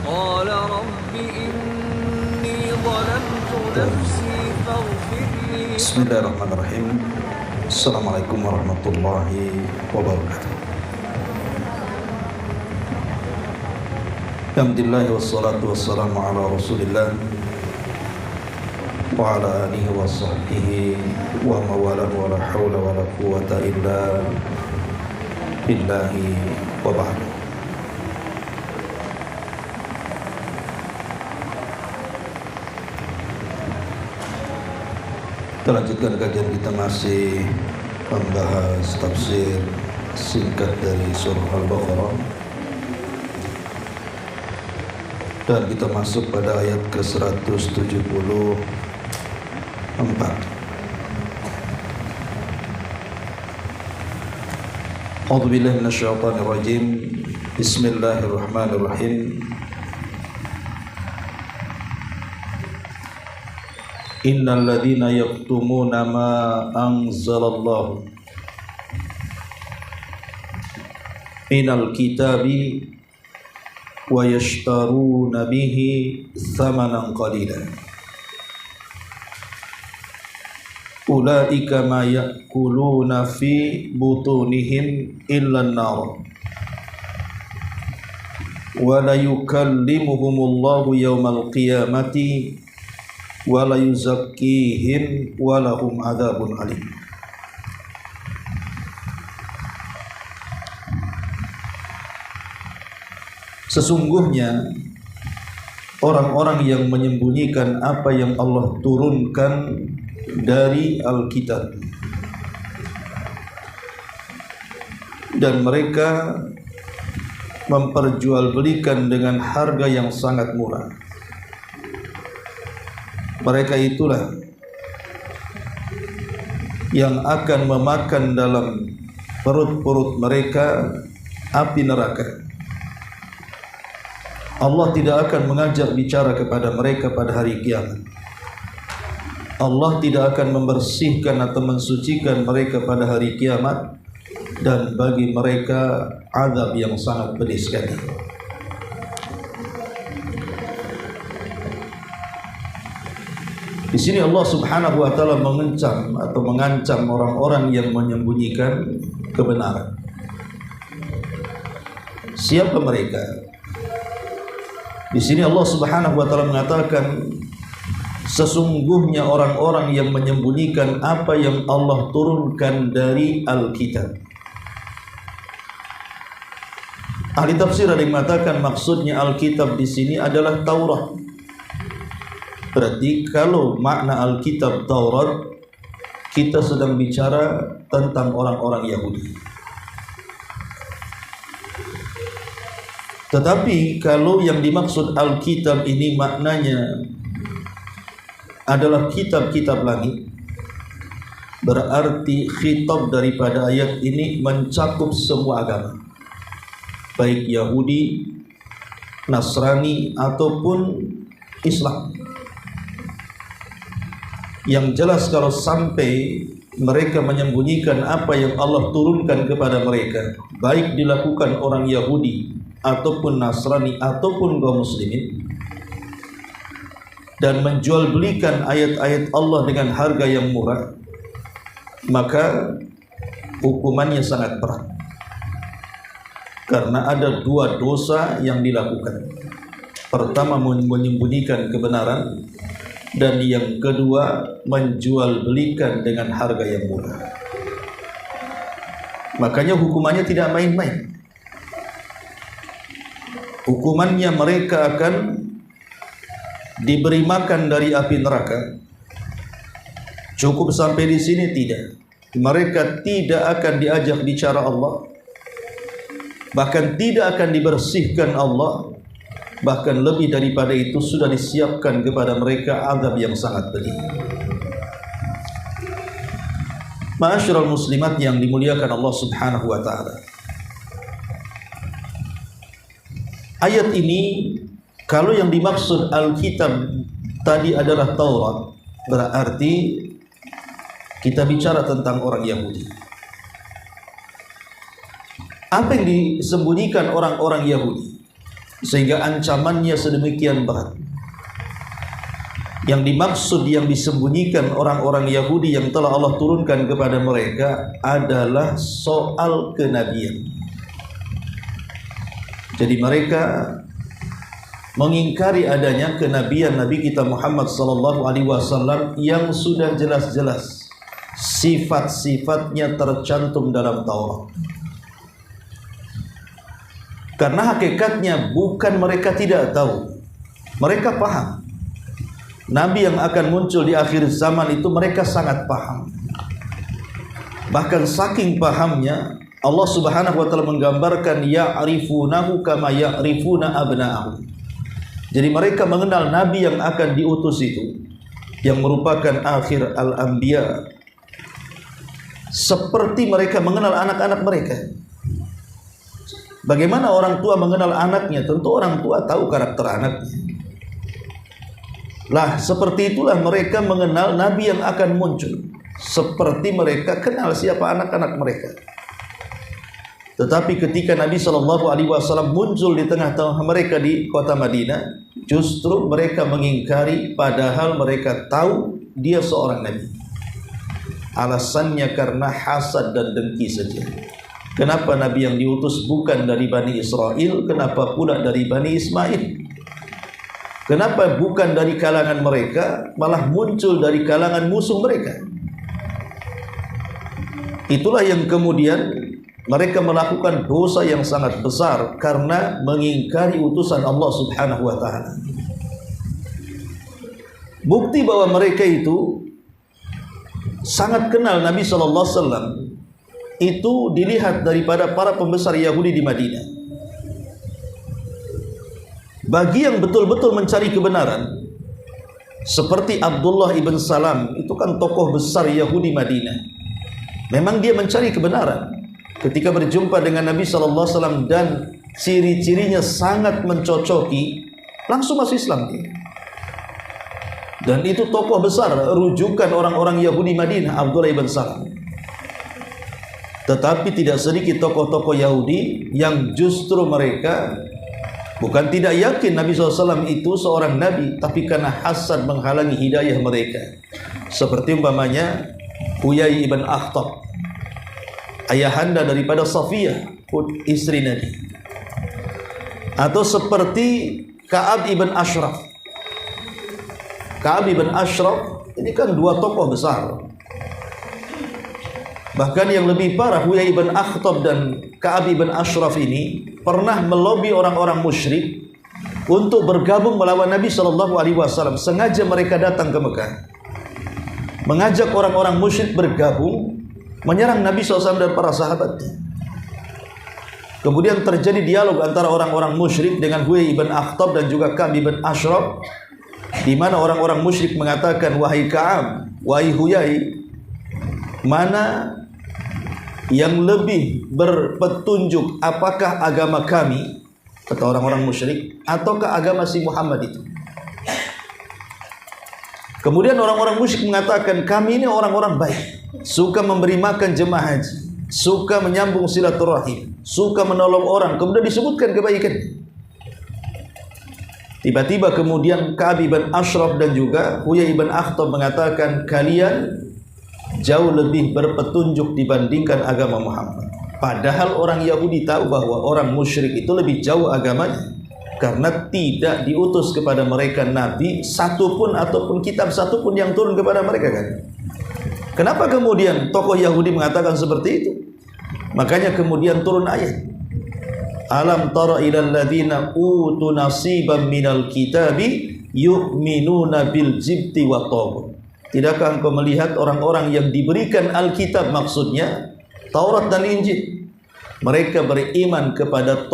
قال رب إني ظلمت نفسي فاغفر لي. بسم الله الرحمن الرحيم. السلام عليكم ورحمة الله وبركاته. Alhamdulillah wassalatu wassalamu ala rasulillah wa ala alihi wa sahbihi wa mawalah wa la hawla wa la quwwata illa billahi wa ba'du. Kita lanjutkan kajian kita, masih membahas tafsir singkat dari surah Al-Baqarah, dan kita masuk pada ayat ke-174. A'udzubillahi minasyaitonir rajim. Bismillahirrahmanirrahim. Innal ladzina yaktumuna ma anzalallahu minal kitabi wa yashtaruna bihi thamanan qalilan ulaika ma ya'kuluna fi butunihim illa an-nar wa la yukallimuhumullahu yawmal qiyamati wa la yuzakkihim wa lahum adzabun alim. Sesungguhnya orang-orang yang menyembunyikan apa yang Allah turunkan dari Alkitab, dan mereka memperjualbelikan dengan harga yang sangat murah, mereka itulah yang akan memakan dalam perut-perut mereka api neraka. Allah tidak akan mengajak bicara kepada mereka pada hari kiamat. Allah tidak akan membersihkan atau mensucikan mereka pada hari kiamat, dan bagi mereka azab yang sangat pedih sekali. Di sini Allah Subhanahu wa taala mengancam orang-orang yang menyembunyikan kebenaran. Siapa mereka? Di sini Allah Subhanahu wa taala mengatakan, sesungguhnya orang-orang yang menyembunyikan apa yang Allah turunkan dari Alkitab. Ahli tafsir ada yang mengatakan maksudnya Alkitab di sini adalah Taurat. Berarti kalau makna Alkitab Taurat, kita sedang bicara tentang orang-orang Yahudi. Tetapi kalau yang dimaksud Alkitab ini maknanya adalah kitab-kitab langit, berarti khitab daripada ayat ini mencakup semua agama, baik Yahudi, Nasrani ataupun Islam. Yang jelas kalau sampai mereka menyembunyikan apa yang Allah turunkan kepada mereka, baik dilakukan orang Yahudi ataupun Nasrani ataupun kaum muslimin, dan menjual belikan ayat-ayat Allah dengan harga yang murah, maka hukumannya sangat berat. Karena ada dua dosa yang dilakukan. Pertama, menyembunyikan kebenaran, dan yang kedua, menjual belikan dengan harga yang murah. Makanya hukumannya tidak main-main. Hukumannya mereka akan diberi makan dari api neraka. Cukup sampai di sini? Tidak. Mereka tidak akan diajak bicara Allah, bahkan tidak akan dibersihkan Allah. Bahkan lebih daripada itu, sudah disiapkan kepada mereka azab yang sangat pedih. Ma'asyiral muslimat yang dimuliakan Allah Subhanahu wa taala, ayat ini, kalau yang dimaksud Alkitab tadi adalah Taurat, berarti kita bicara tentang orang Yahudi. Apa yang disembunyikan orang-orang Yahudi? sehingga ancamannya sedemikian berat. Yang dimaksud, yang disembunyikan orang-orang Yahudi yang telah Allah turunkan kepada mereka adalah soal kenabian. Jadi mereka mengingkari adanya kenabian Nabi kita Muhammad SAW yang sudah jelas-jelas sifat-sifatnya tercantum dalam Taurat. Karena hakikatnya bukan mereka tidak tahu, mereka paham Nabi yang akan muncul di akhir zaman itu mereka sangat paham. Bahkan saking pahamnya Allah Subhanahu wa taala menggambarkan ya'rifunahu kama ya'rifuna abna'ahum. Jadi mereka mengenal Nabi yang akan diutus itu, yang merupakan akhir al-anbiya, seperti mereka mengenal anak-anak mereka. Bagaimana orang tua mengenal anaknya? Tentu orang tua tahu karakter anaknya. Lah, seperti itulah mereka mengenal Nabi yang akan muncul, seperti mereka kenal siapa anak-anak mereka. Tetapi ketika Nabi SAW muncul di tengah-tengah mereka di kota Madinah, justru mereka mengingkari, padahal mereka tahu dia seorang Nabi. Alasannya karena hasad dan dengki saja. Kenapa Nabi yang diutus bukan dari Bani Israel? Kenapa pula dari Bani Ismail? Kenapa bukan dari kalangan mereka, malah muncul dari kalangan musuh mereka? Itulah yang kemudian mereka melakukan dosa yang sangat besar karena mengingkari utusan Allah Subhanahu wa taala. Bukti bahwa mereka itu sangat kenal Nabi sallallahu alaihi wasallam itu dilihat daripada para pembesar Yahudi di Madinah. Bagi yang betul-betul mencari kebenaran, seperti Abdullah ibn Salam, itu kan tokoh besar Yahudi Madinah. Memang dia mencari kebenaran. Ketika berjumpa dengan Nabi SAW dan ciri-cirinya sangat mencocoki, langsung masuk Islam dia. Dan itu tokoh besar, rujukan orang-orang Yahudi Madinah, Abdullah ibn Salam. Tetapi tidak sedikit tokoh-tokoh Yahudi yang justru mereka bukan tidak yakin Nabi SAW itu seorang Nabi, tapi karena hasad menghalangi hidayah mereka. Seperti umpamanya Huyai ibn Akhtab, ayahanda daripada Safiyah, istri Nabi. Atau seperti Ka'ab ibn Ashraf. Ka'ab ibn Ashraf ini kan dua tokoh besar. Bahkan yang lebih parah, Huyai ibn Akhtab dan Ka'ab ibn Ashraf ini pernah melobi orang-orang musyrik untuk bergabung melawan Nabi SAW. Sengaja mereka datang ke Mekah, mengajak orang-orang musyrik bergabung menyerang Nabi SAW dan para sahabatnya. Kemudian terjadi dialog antara orang-orang musyrik dengan Huyai ibn Akhtab dan juga Ka'ab ibn Ashraf, di mana orang-orang musyrik mengatakan, wahai Ka'ab, wahai Huyai, mana yang lebih berpetunjuk, apakah agama kami, kata orang-orang musyrik, ataukah agama si Muhammad itu? Kemudian orang-orang musyrik mengatakan, kami ini orang-orang baik, suka memberi makan jemaah haji, suka menyambung silaturahim, suka menolong orang. Kemudian disebutkan kebaikan. Tiba-tiba kemudian Ka'ab ibn Ashraf dan juga Huyai ibn Akhtab mengatakan, kalian jauh lebih berpetunjuk dibandingkan agama Muhammad. Padahal orang Yahudi tahu bahwa orang musyrik itu lebih jauh agamanya, karena tidak diutus kepada mereka nabi satupun ataupun kitab satupun yang turun kepada mereka kan. Kenapa kemudian tokoh Yahudi mengatakan seperti itu? Makanya kemudian turun ayat, alam tara ilal ladzina utu nasiban minal kitabi yu'minuna bil jibti wa taghut. Tidakkah engkau melihat orang-orang yang diberikan Alkitab, maksudnya Taurat dan Injil, mereka beriman kepada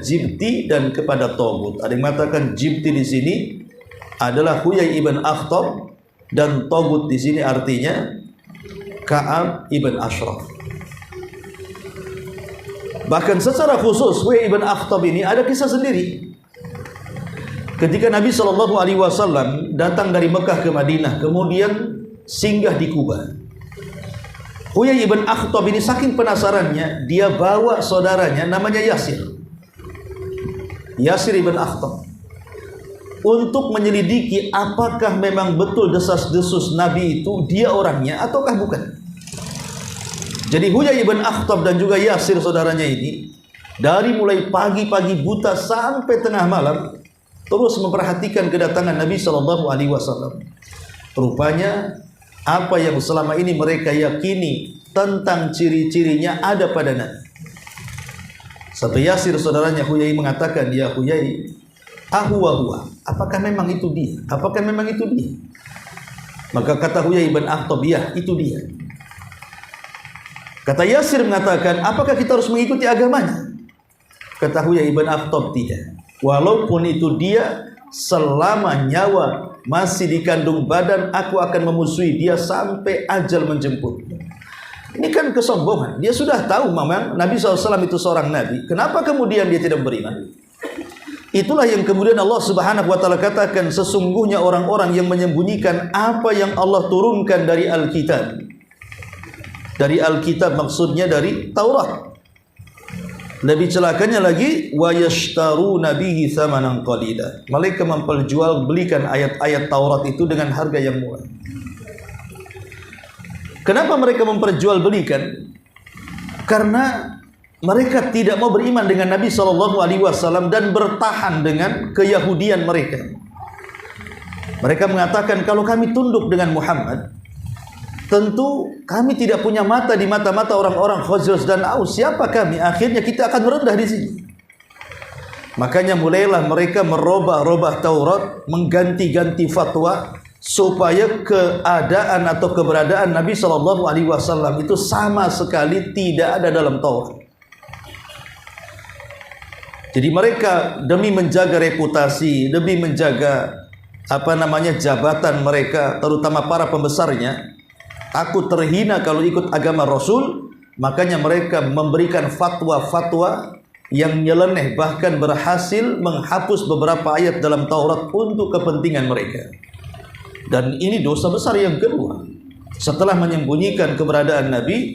Jibti dan kepada Taghut. Ada yang mengatakan Jibti di sini adalah Huyai ibn Akhtab dan Taghut di sini artinya Ka'ab ibn Ashraf. Bahkan secara khusus Huyai ibn Akhtab ini ada kisah sendiri. Ketika Nabi SAW datang dari Mekah ke Madinah, kemudian singgah di Kuba, Huyai ibn Akhtab ini saking penasarannya, dia bawa saudaranya namanya Yasir. Yasir ibn Akhtab untuk menyelidiki apakah memang betul desas-desus Nabi itu dia orangnya ataukah bukan. Jadi Huyai ibn Akhtab dan juga Yasir saudaranya ini dari mulai pagi-pagi buta sampai tengah malam terus memperhatikan kedatangan Nabi SAW. Rupanya apa yang selama ini mereka yakini tentang ciri-cirinya ada pada Nabi. Satu Yasir saudaranya Huyai mengatakan, ya Huyai, huwa, apakah memang itu dia? Apakah memang itu dia? Maka kata Huyai ibn Akhtab, ya itu dia. Kata Yasir mengatakan, apakah kita harus mengikuti agamanya? Kata Huyai ibn Akhtab, tidak. Walaupun itu dia, selama nyawa masih dikandung badan, aku akan memusuhi dia sampai ajal menjemput. Ini kan kesombongan. Dia sudah tahu memang Nabi SAW itu seorang Nabi. Kenapa kemudian dia tidak beriman? Itulah yang kemudian Allah Subhanahu wa Ta'ala katakan, sesungguhnya orang-orang yang menyembunyikan apa yang Allah turunkan dari Alkitab. Dari Alkitab maksudnya dari Taurat. Lebih celakanya lagi, wa yashtaruna bihi thamanan qalila. Mereka memperjualbelikan ayat-ayat Taurat itu dengan harga yang murah. Kenapa mereka memperjualbelikan? Karena mereka tidak mau beriman dengan Nabi SAW dan bertahan dengan keyahudian mereka. Mereka mengatakan, kalau kami tunduk dengan Muhammad, tentu kami tidak punya mata di mata-mata orang-orang Khazraj dan Aus. Siapa kami? Akhirnya kita akan merendah di sini. Makanya mulailah mereka merubah-rubah Taurat, mengganti-ganti fatwa supaya keadaan atau keberadaan Nabi SAW itu sama sekali tidak ada dalam Taurat. Jadi mereka demi menjaga reputasi, demi menjaga jabatan mereka, terutama para pembesarnya, aku terhina kalau ikut agama Rasul, makanya mereka memberikan fatwa-fatwa yang nyeleneh, bahkan berhasil menghapus beberapa ayat dalam Taurat untuk kepentingan mereka. Dan ini dosa besar yang kedua. Setelah menyembunyikan keberadaan Nabi,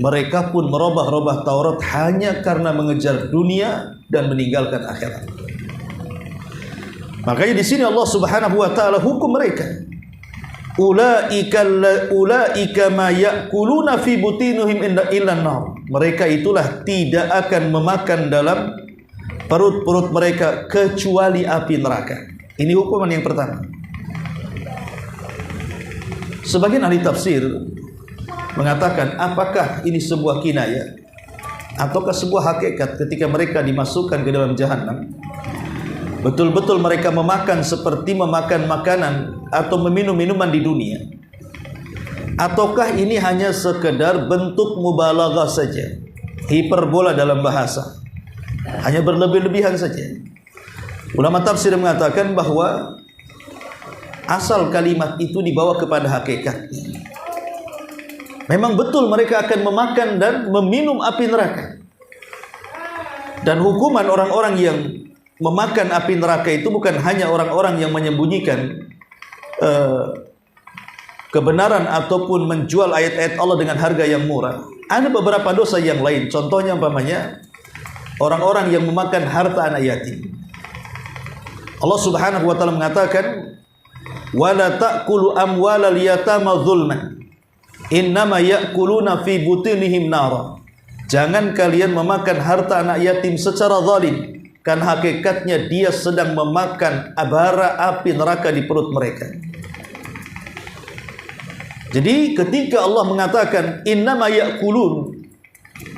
mereka pun merubah-rubah Taurat hanya karena mengejar dunia dan meninggalkan akhirat. Makanya di sini Allah Subhanahu wa Ta'ala hukum mereka. Ulaika ma ya'kuluna fi butinihim illa an-nar. Mereka itulah tidak akan memakan dalam perut-perut mereka kecuali api neraka. Ini hukuman yang pertama. Sebagian ahli tafsir mengatakan, apakah ini sebuah kinayah ataukah sebuah hakikat ketika mereka dimasukkan ke dalam jahanam? Betul-betul mereka memakan seperti memakan makanan atau meminum minuman di dunia? Ataukah ini hanya sekedar bentuk mubalaghah saja, hiperbola dalam bahasa, hanya berlebih-lebihan saja? Ulama tafsir mengatakan bahwa asal kalimat itu dibawa kepada hakikatnya. Memang betul mereka akan memakan dan meminum api neraka. Dan hukuman orang-orang yang memakan api neraka itu bukan hanya orang-orang yang menyembunyikan kebenaran ataupun menjual ayat-ayat Allah dengan harga yang murah. Ada beberapa dosa yang lain. Contohnya umpamanya orang-orang yang memakan harta anak yatim. Allah Subhanahu wa Ta'ala mengatakan, wala ta'kulu amwalal yatama zulman innama ya'kuluna fi butinihim nara. Jangan kalian memakan harta anak yatim secara zalim, kan hakikatnya dia sedang memakan bara api neraka di perut mereka. Jadi ketika Allah mengatakan innama ya'kulun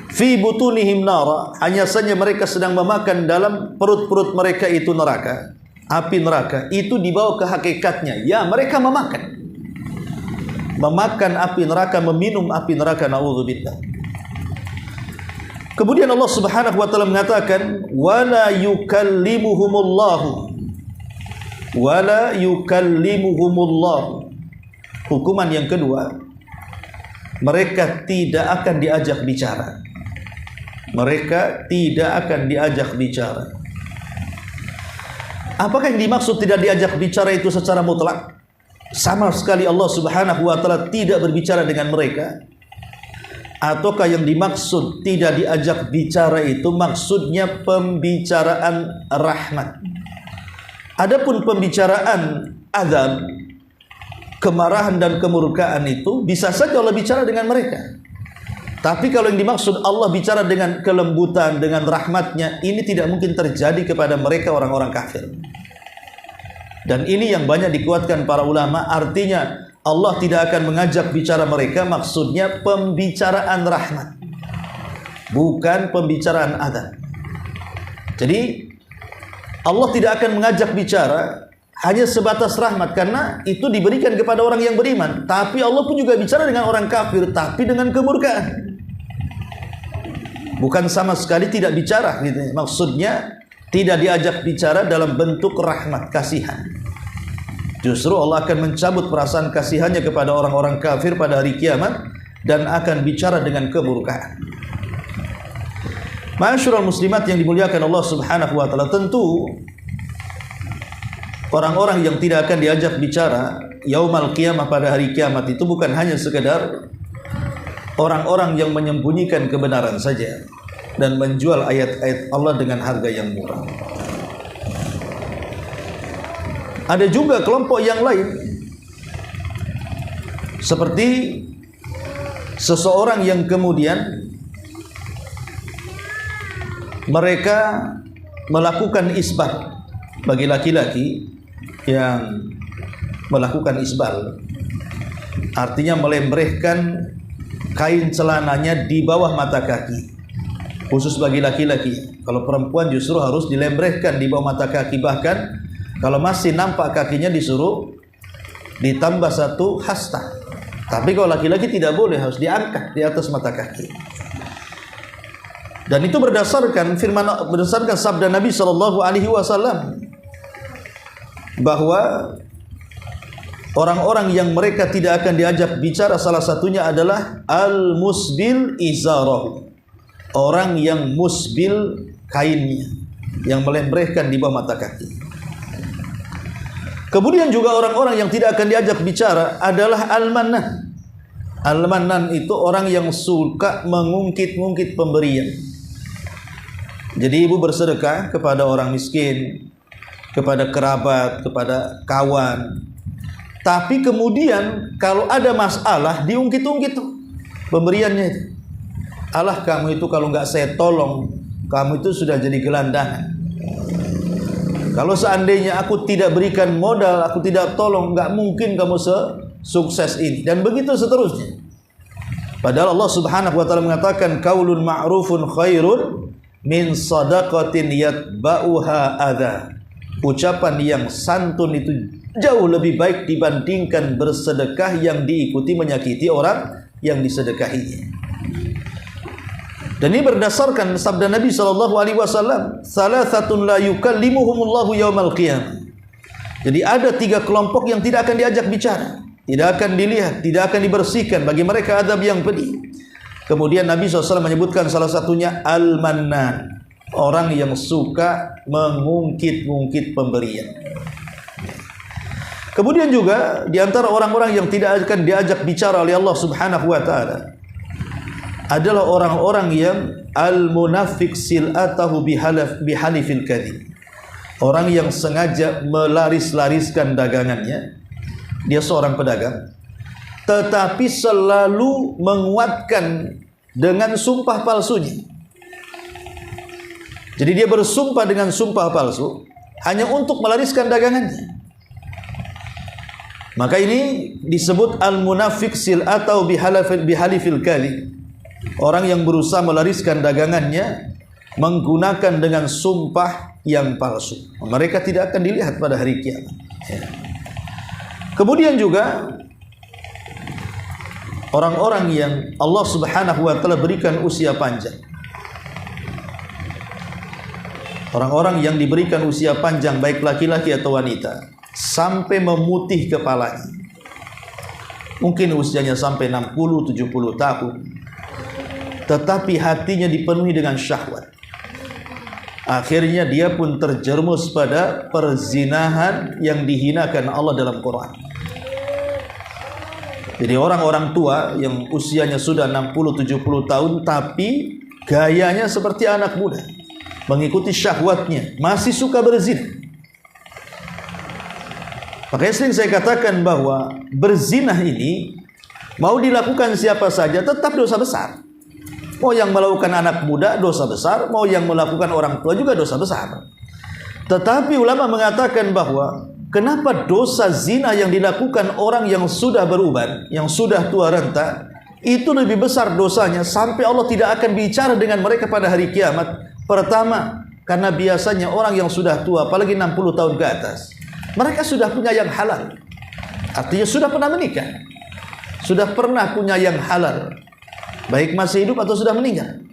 fi butunihim nara, hanya saja mereka sedang memakan dalam perut-perut mereka itu neraka, api neraka, itu dibawa ke hakikatnya, ya mereka memakan api neraka, meminum api neraka, na'udzubillah. Kemudian Allah Subhanahu wa Ta'ala mengatakan, wala yukallimuhumullahu. Hukuman yang kedua, mereka tidak akan diajak bicara. Mereka tidak akan diajak bicara. Apakah yang dimaksud tidak diajak bicara itu secara mutlak? Sama sekali Allah Subhanahu wa Ta'ala tidak berbicara dengan mereka. Ataukah yang dimaksud tidak diajak bicara itu maksudnya pembicaraan rahmat? Adapun pembicaraan azab, kemarahan dan kemurkaan itu bisa saja Allah bicara dengan mereka. Tapi kalau yang dimaksud Allah bicara dengan kelembutan, dengan rahmatnya, ini tidak mungkin terjadi kepada mereka orang-orang kafir. Dan ini yang banyak dikuatkan para ulama, artinya Allah tidak akan mengajak bicara mereka, maksudnya pembicaraan rahmat, bukan pembicaraan azab. Jadi Allah tidak akan mengajak bicara hanya sebatas rahmat, karena itu diberikan kepada orang yang beriman. Tapi Allah pun juga bicara dengan orang kafir, tapi dengan kemurkaan. Bukan sama sekali tidak bicara gitu. Maksudnya tidak diajak bicara dalam bentuk rahmat, kasihan. Justru Allah akan mencabut perasaan kasihannya kepada orang-orang kafir pada hari kiamat dan akan bicara dengan kemurkaan. Ma'asyiral muslimat yang dimuliakan Allah Subhanahu wa taala, tentu orang-orang yang tidak akan diajak bicara yaumal qiyamah pada hari kiamat itu bukan hanya sekedar orang-orang yang menyembunyikan kebenaran saja dan menjual ayat-ayat Allah dengan harga yang murah. Ada juga kelompok yang lain, seperti seseorang yang kemudian mereka melakukan isbal bagi laki-laki yang melakukan isbal, artinya melembrehkan kain celananya di bawah mata kaki, khusus bagi laki-laki. Kalau perempuan justru harus dilembrehkan di bawah mata kaki, bahkan kalau masih nampak kakinya disuruh ditambah 1 hasta. Tapi kalau laki-laki tidak boleh, harus diangkat di atas mata kaki. Dan itu berdasarkan sabda Nabi SAW, bahwa orang-orang yang mereka tidak akan diajak bicara salah satunya adalah al-musbil izarahu, orang yang musbil kainnya, yang melembrehkan di bawah mata kaki. Kemudian juga orang-orang yang tidak akan diajak bicara adalah al-mannan. Al-mannan itu orang yang suka mengungkit-ungkit pemberian. Jadi ibu bersedekah kepada orang miskin, kepada kerabat, kepada kawan. Tapi kemudian kalau ada masalah diungkit-ungkit tuh pemberiannya itu. Alah, kamu itu kalau nggak saya tolong, kamu itu sudah jadi gelandangan. Kalau seandainya aku tidak berikan modal, aku tidak tolong, nggak mungkin kamu sukses ini. Dan begitu seterusnya. Padahal Allah Subhanahu wa taala mengatakan qaulun ma'rufun khairun min shadaqatin yatba'uha adza. Ucapan yang santun itu jauh lebih baik dibandingkan bersedekah yang diikuti menyakiti orang yang disedekahinya. Dan ini berdasarkan sabda Nabi SAW, salasatun la yukallimuhumullahu yaumal qiyamah. Jadi ada 3 kelompok yang tidak akan diajak bicara, tidak akan dilihat, tidak akan dibersihkan, bagi mereka azab yang pedih. Kemudian Nabi SAW menyebutkan salah satunya al-mannan, orang yang suka mengungkit-ungkit pemberian. Kemudian juga di antara orang-orang yang tidak akan diajak bicara oleh Allah Subhanahu wa taala adalah orang-orang yang al-munafiq sil'atahu bihalifil kadhib. Orang yang sengaja melaris-lariskan dagangannya. Dia seorang pedagang, tetapi selalu menguatkan dengan sumpah palsunya. Jadi dia bersumpah dengan sumpah palsu hanya untuk melariskan dagangannya. Maka ini disebut al-munafiq sil'atahu bihalifil kadhib. Orang yang berusaha melariskan dagangannya menggunakan dengan sumpah yang palsu. Mereka tidak akan dilihat pada hari kiamat. Kemudian juga orang-orang yang Allah Subhanahu wa taala berikan usia panjang. Orang-orang yang diberikan usia panjang, baik laki-laki atau wanita, sampai memutih kepalanya. Mungkin usianya sampai 60-70 tahun. Tetapi hatinya dipenuhi dengan syahwat. Akhirnya dia pun terjerumus pada perzinahan yang dihinakan Allah dalam Quran. Jadi orang-orang tua yang usianya sudah 60-70 tahun tapi gayanya seperti anak muda, mengikuti syahwatnya, masih suka berzina. Makanya sering saya katakan bahwa berzina ini mau dilakukan siapa saja tetap dosa besar. Mau yang melakukan anak muda dosa besar, mau yang melakukan orang tua juga dosa besar. Tetapi ulama mengatakan bahwa kenapa dosa zina yang dilakukan orang yang sudah beruban, yang sudah tua renta, itu lebih besar dosanya sampai Allah tidak akan bicara dengan mereka pada hari kiamat. Pertama, karena biasanya orang yang sudah tua, apalagi 60 tahun ke atas, mereka sudah punya yang halal. Artinya sudah pernah menikah, sudah pernah punya yang halal, baik masih hidup atau sudah meninggal.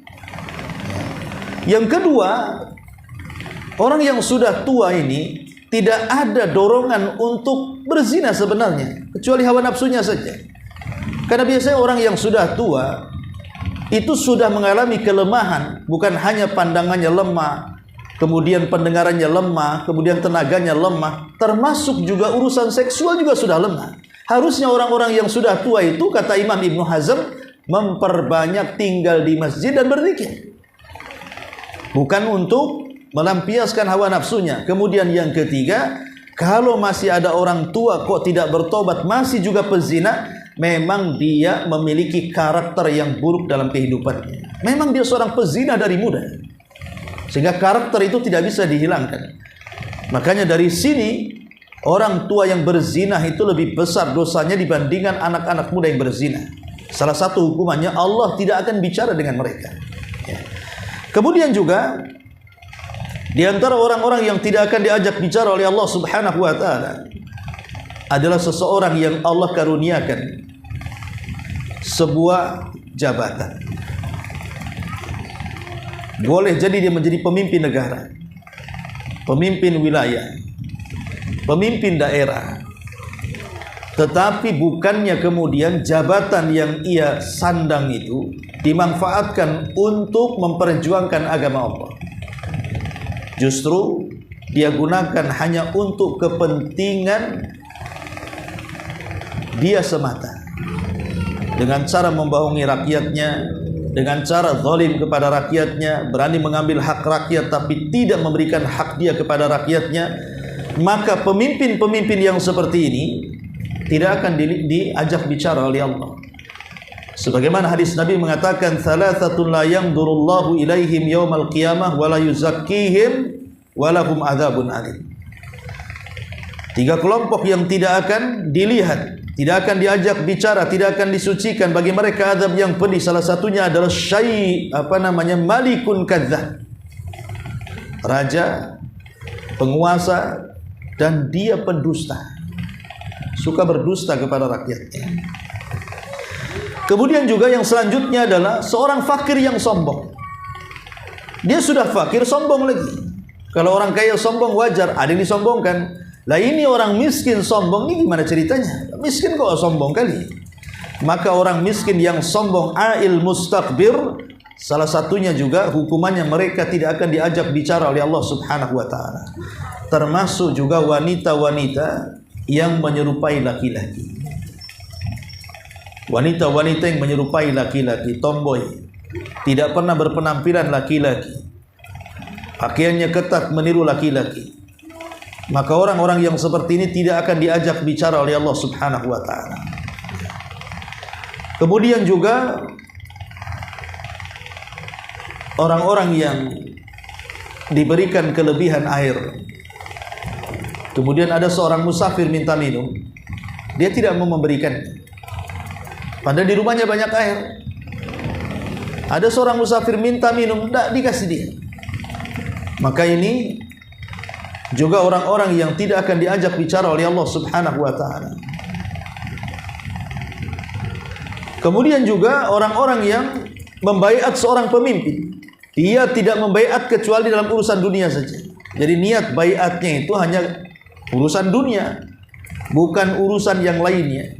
Yang kedua, orang yang sudah tua ini tidak ada dorongan untuk berzina sebenarnya, kecuali hawa nafsunya saja. Karena biasanya orang yang sudah tua itu sudah mengalami kelemahan, bukan hanya pandangannya lemah, kemudian pendengarannya lemah, kemudian tenaganya lemah, termasuk juga urusan seksual juga sudah lemah. Harusnya orang-orang yang sudah tua itu, kata Imam Ibnu Hazm, memperbanyak tinggal di masjid dan berzikir, bukan untuk melampiaskan hawa nafsunya. Kemudian yang ketiga, kalau masih ada orang tua kok tidak bertobat, masih juga pezina, memang dia memiliki karakter yang buruk dalam kehidupannya. Memang dia seorang pezina dari muda, sehingga karakter itu tidak bisa dihilangkan. Makanya dari sini orang tua yang berzina itu lebih besar dosanya dibandingkan anak-anak muda yang berzina. Salah satu hukumannya Allah tidak akan bicara dengan mereka. Kemudian juga di antara orang-orang yang tidak akan diajak bicara oleh Allah Subhanahu wa taala adalah seseorang yang Allah karuniakan sebuah jabatan. Boleh jadi dia menjadi pemimpin negara, pemimpin wilayah, pemimpin daerah, tetapi bukannya kemudian jabatan yang ia sandang itu dimanfaatkan untuk memperjuangkan agama Allah. Justru dia gunakan hanya untuk kepentingan dia semata, dengan cara membohongi rakyatnya, dengan cara zalim kepada rakyatnya, berani mengambil hak rakyat tapi tidak memberikan hak dia kepada rakyatnya. Maka pemimpin-pemimpin yang seperti ini tidak akan diajak bicara oleh Allah. Sebagaimana hadis Nabi mengatakan, "Thalathatun la yanzurullahu ilaihim yaumal qiyamah wa la yuzakkihim wa lahum adzabun alim." 3 kelompok yang tidak akan dilihat, tidak akan diajak bicara, tidak akan disucikan, bagi mereka azab yang pedih. Salah satunya adalah malikun kadzdzab, raja, penguasa, dan dia pendusta, suka berdusta kepada rakyatnya. Kemudian juga yang selanjutnya adalah seorang fakir yang sombong. Dia sudah fakir, sombong lagi. Kalau orang kaya sombong wajar, ada yang disombongkan. Lah ini orang miskin sombong, ini gimana ceritanya? Miskin kok sombong kali. Maka orang miskin yang sombong, ail mustakbir, salah satunya juga hukumannya mereka tidak akan diajak bicara oleh Allah Subhanahu wa taala. Termasuk juga wanita-wanita yang menyerupai laki-laki. Wanita-wanita yang menyerupai laki-laki, tomboy, tidak pernah berpenampilan laki-laki, pakaiannya ketat meniru laki-laki. Maka orang-orang yang seperti ini tidak akan diajak bicara oleh Allah Subhanahu wa taala. Kemudian juga orang-orang yang diberikan kelebihan air. Kemudian ada seorang musafir minta minum, dia tidak mau memberikannya, padahal di rumahnya banyak air. Ada seorang musafir minta minum, tidak dikasih dia. Maka ini juga orang-orang yang tidak akan diajak bicara oleh Allah Subhanahu wa taala. Kemudian juga orang-orang yang membaiat seorang pemimpin, dia tidak membaiat kecuali dalam urusan dunia saja. Jadi niat baiatnya itu hanya urusan dunia, bukan urusan yang lainnya.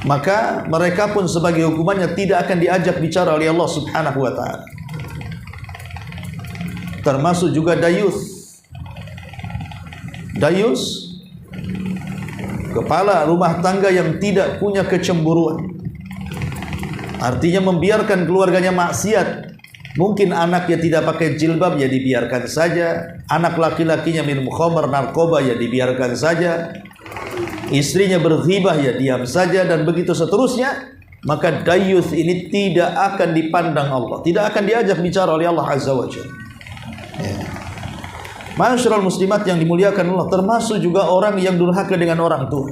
Maka mereka pun sebagai hukumannya tidak akan diajak bicara oleh Allah Subhanahu wa taala. Termasuk juga dayus. Dayus Kepala rumah tangga yang tidak punya kecemburuan, artinya membiarkan keluarganya maksiat. Mungkin anaknya tidak pakai jilbab, ya dibiarkan saja. Anak laki-lakinya minum khamar, narkoba, ya dibiarkan saja. Istrinya berghibah, ya diam saja, dan begitu seterusnya. Maka dayuth ini tidak akan dipandang Allah, tidak akan diajak bicara oleh Allah Azza wa Jalla. Ma'asyiral muslimat yang dimuliakan Allah, termasuk juga orang yang durhaka dengan orang tua.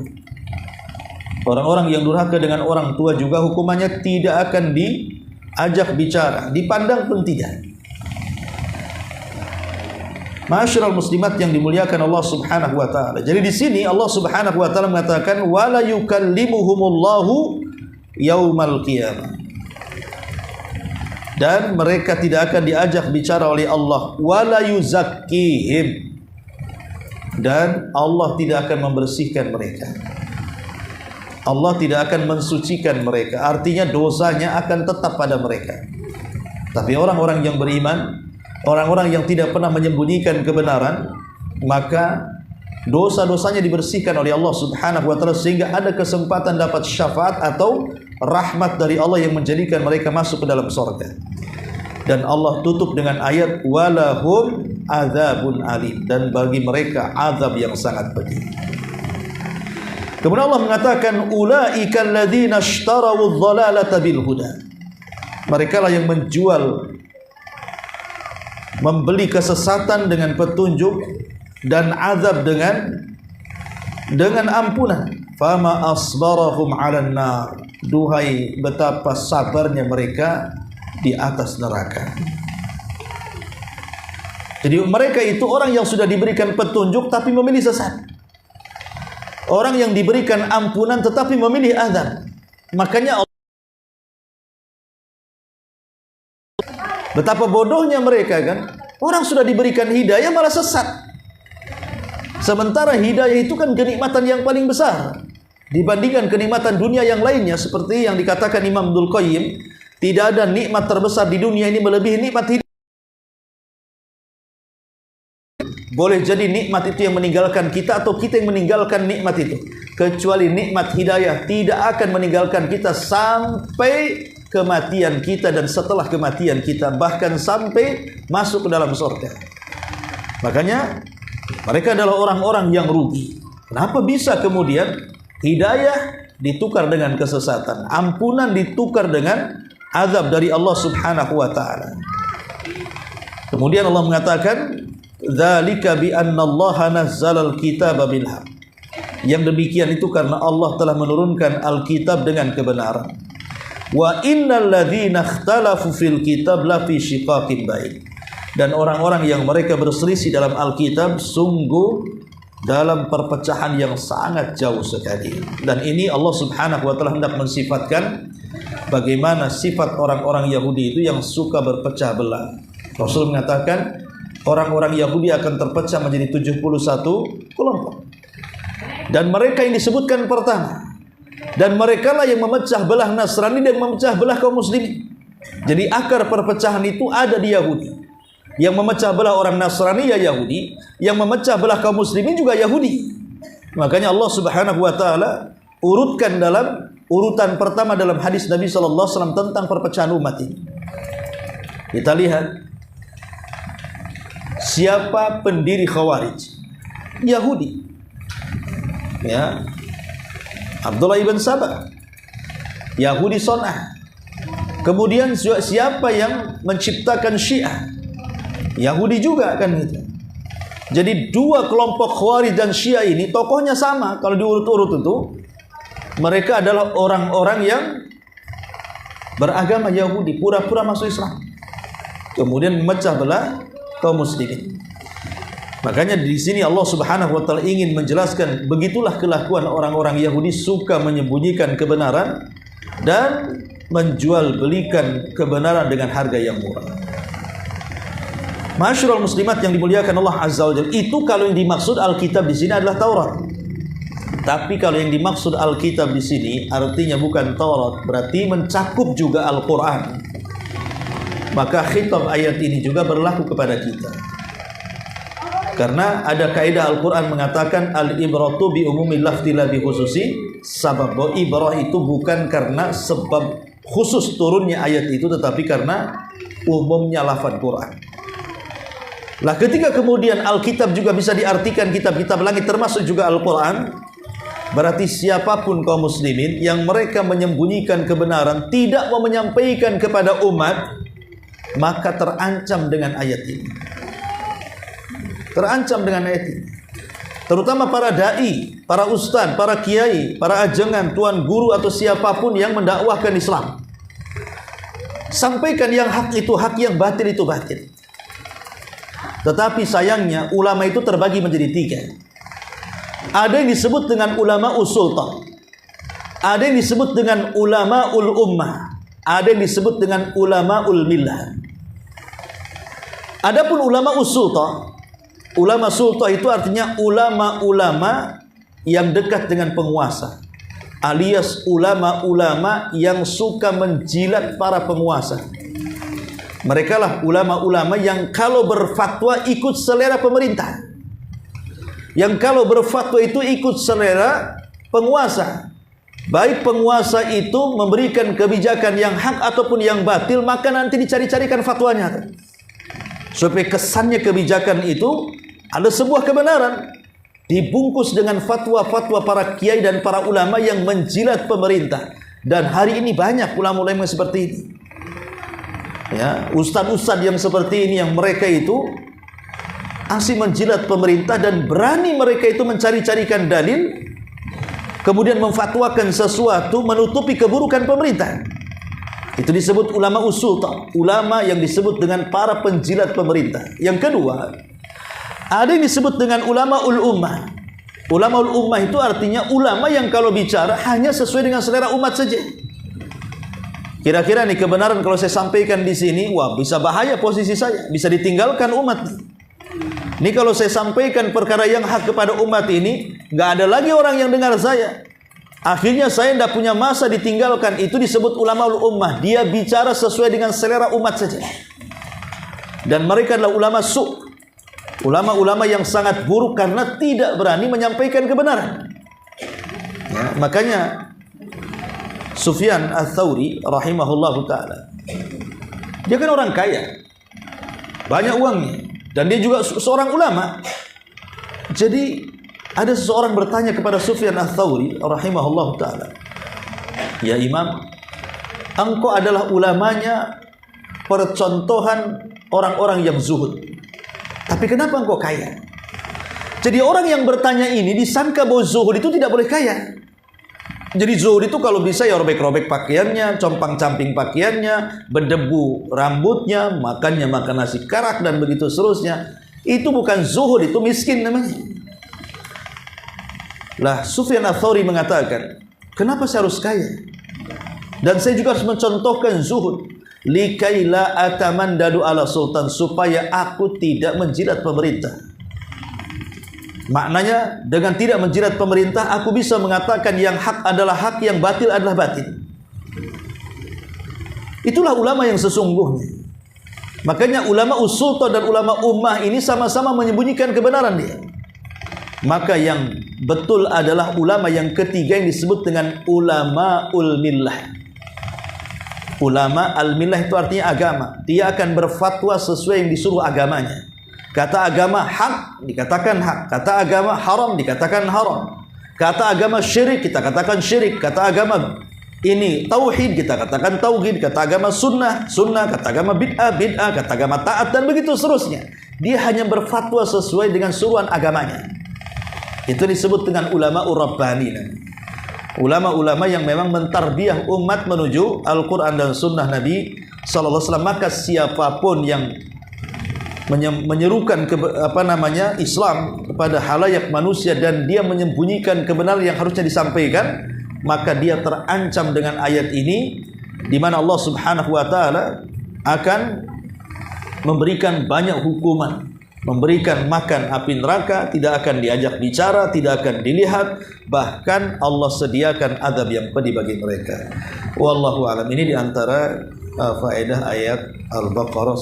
Orang-orang yang durhaka dengan orang tua juga hukumannya tidak akan diajak bicara, dipandang pun tidak. Ma'asyiral muslimat yang dimuliakan Allah Subhanahu wa taala. Jadi di sini Allah Subhanahu wa taala mengatakan wala yukallimuhumullahu yaumal qiyamah, dan mereka tidak akan diajak bicara oleh Allah. Wala yuzakkihim, dan Allah tidak akan membersihkan mereka. Allah tidak akan mensucikan mereka, artinya dosanya akan tetap pada mereka. Tapi orang-orang yang beriman, orang-orang yang tidak pernah menyembunyikan kebenaran, maka dosa-dosanya dibersihkan oleh Allah Subhanahu wa taala, sehingga ada kesempatan dapat syafaat atau rahmat dari Allah yang menjadikan mereka masuk ke dalam surga. Dan Allah tutup dengan ayat walahum adzabun alim, dan bagi mereka azab yang sangat pedih. Kemudian Allah mengatakan ulaika alladzina ishtarawu adh-dhalalata bil huda. Mereka lah yang membeli kesesatan dengan petunjuk, dan azab dengan ampunan. Fama asbarahum 'alan nar. Duhai betapa sabarnya mereka di atas neraka. Jadi mereka itu orang yang sudah diberikan petunjuk tapi memilih sesat. Orang yang diberikan ampunan tetapi memilih azab. Makanya betapa bodohnya mereka kan. Orang sudah diberikan hidayah malah sesat. Sementara hidayah itu kan kenikmatan yang paling besar dibandingkan kenikmatan dunia yang lainnya. Seperti yang dikatakan Imam Ibnul Qayyim, tidak ada nikmat terbesar di dunia ini melebihi nikmat hidayah. Boleh jadi nikmat itu yang meninggalkan kita, atau kita yang meninggalkan nikmat itu. Kecuali nikmat hidayah tidak akan meninggalkan kita sampai kematian kita dan setelah kematian kita, bahkan sampai masuk ke dalam surga. Makanya mereka adalah orang-orang yang rugi. Kenapa bisa kemudian hidayah ditukar dengan kesesatan, ampunan ditukar dengan azab dari Allah Subhanahu wa taala? Kemudian Allah mengatakan dzalika bi annallaha nazzalal kitaba bil haqq. Yang demikian itu karena Allah telah menurunkan Alkitab dengan kebenaran. Wa innal ladzina ikhtalafu fil kitab la fi shiqaqin ba'id. Dan orang-orang yang mereka berselisih dalam Alkitab sungguh dalam perpecahan yang sangat jauh sekali. Dan ini Allah Subhanahu wa taala hendak mensifatkan bagaimana sifat orang-orang Yahudi itu yang suka berpecah belah. Rasul mengatakan orang-orang Yahudi akan terpecah menjadi 71 kelompok. Dan mereka yang disebutkan pertama, dan mereka lah yang memecah belah Nasrani dan memecah belah kaum muslimin. Jadi akar perpecahan itu ada di Yahudi. Yang memecah belah orang Nasrani ya Yahudi, yang memecah belah kaum muslimin juga Yahudi. Makanya Allah Subhanahu wa taala urutkan dalam urutan pertama dalam hadis Nabi sallallahu alaihi wasallam tentang perpecahan umat ini. Kita lihat siapa pendiri Khawarij? Yahudi. Ya. Abdullah ibn Sabah, Yahudi Son'ah. Kemudian siapa yang menciptakan Syiah? Yahudi juga kan gitu. Jadi dua kelompok Khawarij dan Syiah ini tokohnya sama. Kalau diurut-urut itu mereka adalah orang-orang yang beragama Yahudi, pura-pura masuk Islam, kemudian memecah belah kaum muslimin. Makanya di sini Allah Subhanahu wa taala ingin menjelaskan begitulah kelakuan orang-orang Yahudi, suka menyembunyikan kebenaran dan menjual belikan kebenaran dengan harga yang murah. Ma'asyiral muslimat yang dimuliakan Allah Azza wa Jalla, itu kalau yang dimaksud Alkitab di sini adalah Taurat. Tapi kalau yang dimaksud Alkitab di sini artinya bukan Taurat, berarti mencakup juga Al-Qur'an. Maka khitab ayat ini juga berlaku kepada kita. Karena ada kaidah Al-Quran mengatakan al-ibratu bi umumil lafzi la bi khususi sabab. Bahwa ibrah itu bukan karena sebab khusus turunnya ayat itu, tetapi karena umumnya lafaz Quran. Lah ketika kemudian Alkitab juga bisa diartikan kitab-kitab langit termasuk juga Al-Quran, berarti siapapun kaum muslimin yang mereka menyembunyikan kebenaran, tidak mau menyampaikan kepada umat, maka terancam dengan ayat ini. Terancam dengan ayat ini. Terutama para dai, para ustadz, para kiai, para ajengan, tuan guru atau siapapun yang mendakwahkan Islam. Sampaikan yang hak itu hak, yang batil itu batil. Tetapi sayangnya ulama itu terbagi menjadi tiga. Ada yang disebut dengan ulama usulta, ada yang disebut dengan ulama ul ummah, ada yang disebut dengan ulama ul millah. Adapun ulama usulta, ulama sulta itu artinya ulama-ulama yang dekat dengan penguasa, alias ulama-ulama yang suka menjilat para penguasa. Mereka lah ulama-ulama yang kalau berfatwa ikut selera pemerintah, yang kalau berfatwa itu ikut selera penguasa. Baik penguasa itu memberikan kebijakan yang hak ataupun yang batil, maka nanti dicari-carikan fatwanya, supaya kesannya kebijakan itu ada sebuah kebenaran, dibungkus dengan fatwa-fatwa para kiai dan para ulama yang menjilat pemerintah. Dan hari ini banyak ulama-ulama yang seperti ini, ya, ustadz-ustadz yang seperti ini, yang mereka itu asli menjilat pemerintah dan berani mereka itu mencari-carikan dalil, kemudian memfatwakan sesuatu menutupi keburukan pemerintah. Itu disebut ulama usulta, ulama yang disebut dengan para penjilat pemerintah. Yang kedua, ada yang disebut dengan ulama ul ummah. Ulama ul ummah itu artinya ulama yang kalau bicara hanya sesuai dengan selera umat saja. Kira-kira nih kebenaran kalau saya sampaikan di sini, wah bisa bahaya posisi saya, bisa ditinggalkan umat. Ini kalau saya sampaikan perkara yang hak kepada umat ini, nggak ada lagi orang yang dengar saya. Akhirnya saya tidak punya masa, ditinggalkan. Itu disebut ulama ul ummah. Dia bicara sesuai dengan selera umat saja. Dan mereka adalah ulama su', ulama-ulama yang sangat buruk karena tidak berani menyampaikan kebenaran. Ya, makanya Sufyan Ats-Tsauri rahimahullahu ta'ala, dia kan orang kaya, banyak uangnya, dan dia juga seorang ulama. Jadi ada seseorang bertanya kepada Sufyan Ats-Tsauri rahimahullahu ta'ala, ya Imam, engkau adalah ulamanya, percontohan orang-orang yang zuhud, tapi kenapa engkau kaya? Jadi orang yang bertanya ini disangka bahwa zuhud itu tidak boleh kaya. Jadi zuhud itu kalau bisa ya robek-robek pakaiannya, compang-camping pakaiannya, berdebu rambutnya, makannya makan nasi karak dan begitu seterusnya. Itu bukan zuhud, itu miskin namanya. Lah Sufyan Ats-Tsauri mengatakan, kenapa saya harus kaya? Dan saya juga harus mencontohkan zuhud. Likaila atamandadu ala sultan, supaya aku tidak menjilat pemerintah. Maknanya dengan tidak menjilat pemerintah, aku bisa mengatakan yang hak adalah hak, yang batil adalah batil. Itulah ulama yang sesungguhnya. Makanya ulama usulta dan ulama ummah ini sama-sama menyembunyikan kebenaran dia. Maka yang betul adalah ulama yang ketiga yang disebut dengan ulama ul millah. Ulama al-millah itu artinya agama. Dia akan berfatwa sesuai yang disuruh agamanya. Kata agama hak, dikatakan hak. Kata agama haram, dikatakan haram. Kata agama syirik, kita katakan syirik. Kata agama ini tauhid, kita katakan tauhid. Kata agama sunnah, sunnah. Kata agama bid'ah, bid'ah. Kata agama taat, dan begitu seterusnya. Dia hanya berfatwa sesuai dengan suruhan agamanya. Itu disebut dengan ulama ur-rabbani. Ulama-ulama yang memang mentarbiah umat menuju Al-Quran dan sunnah Nabi SAW. Maka siapapun yang menyerukan Islam kepada halayak manusia dan dia menyembunyikan kebenaran yang harusnya disampaikan, maka dia terancam dengan ayat ini, di mana Allah Subhanahu wa taala akan memberikan banyak hukuman, memberikan makan api neraka, tidak akan diajak bicara, tidak akan dilihat, bahkan Allah sediakan azab yang pedih bagi mereka. Wallahu a'lam. Ini diantara faedah ayat Al-Baqarah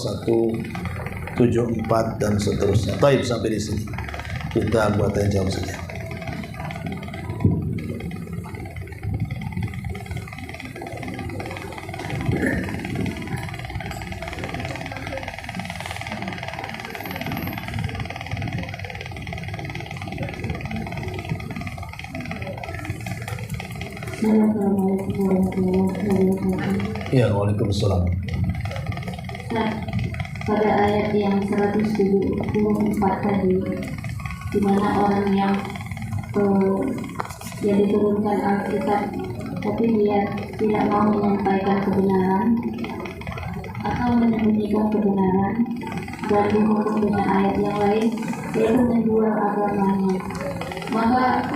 74 dan seterusnya. Baik, sampai di sini kita buat tanya jawab saja. Assalamualaikum warahmatullahi wabarakatuh. Ya, waalaikumsalam. Nah, pada ayat yang 174 tadi, di mana orang yang diturunkan Alkitab, tapi dia tidak mau menyampaikan kebenaran atau menyembunyikan kebenaran dan dihukum dengan ayat yang lain, yaitu menjual agamanya. Maka